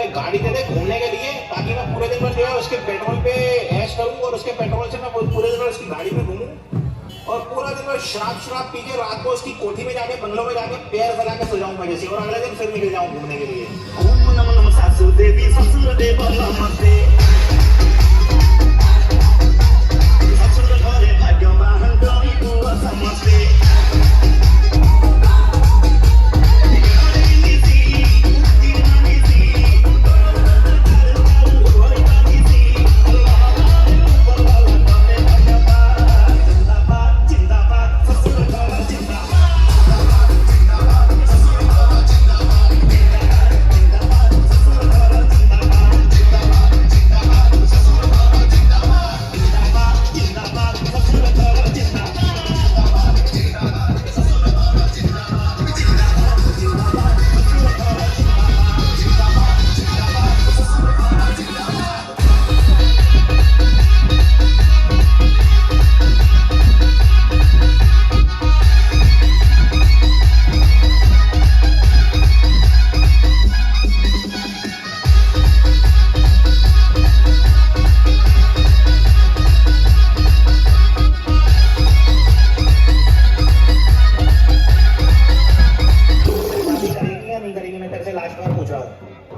एक गाड़ी दे दे घूमने के लिए, ताकि मैं पूरे दिन भर जो है उसके पेट्रोल पे ऐश करूँ और उसके पेट्रोल से मैं पूरे दिन भर उसकी गाड़ी में घूमूं और पूरा दिन भर शराब पी के रात को उसकी कोठी में जाके बंगलों में जाके पैर फैला के सो जाऊं मजे से और अगले दिन फिर निकल जाऊं घूमने के लिए। ओम नमः नमः सासु देवी ससुर देव नमस्ते। ससुर घरे भाग्यवान गई बुआ समस्ते।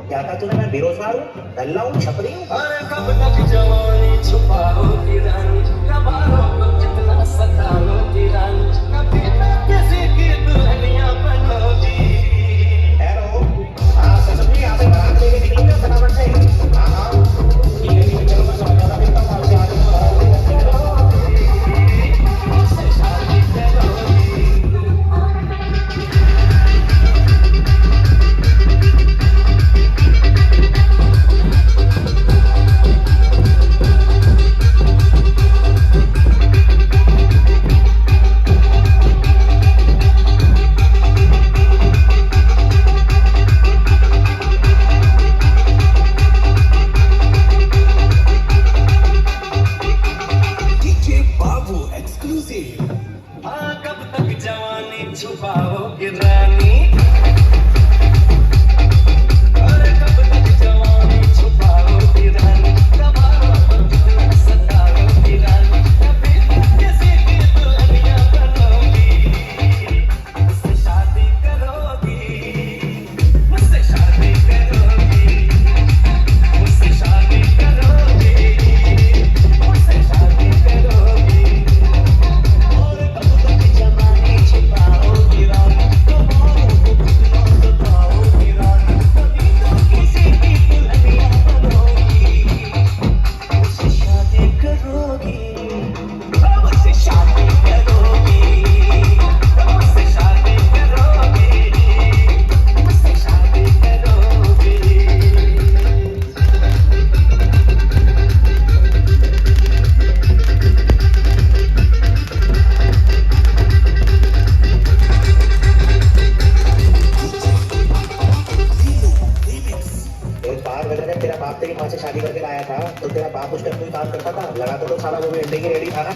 क्या था तूने? मैं बेरोजगार हूँ, दल्ला हूँ, छपरी हूँ। अरे कब तक जवानी छुपाओगी रानी, कब आओ कितना सताओगी रानी, कभी ना किसी की दुल्हनिया बनोगी। हेलो, हाँ सच में यहाँ से बारात लेके निकलोगे फटाफट से? हाँ हाँ ठीक है ठीक है, चलो मैं समझ जाता हूँ। आपसे आगे मुझसे शादी करोगी। कब तक जवानी छुपाओगे रानी, अरे कब तक जवानी छुपाओगी रानी, कब आओ कितना सताओगी रानी, कभी किसी की दुल्हनिया बनोगी, मुझसे शादी करोगी, मुझसे शादी करोगी, मुझसे शादी करोगी, मुझसे शादी करोगी। तेरा बाप तेरी माँ से शादी करके लाया था तो तेरा बाप उस टाइम कोई काम करता था? लगा तो साला वो भी अंडे की रेडी था ना।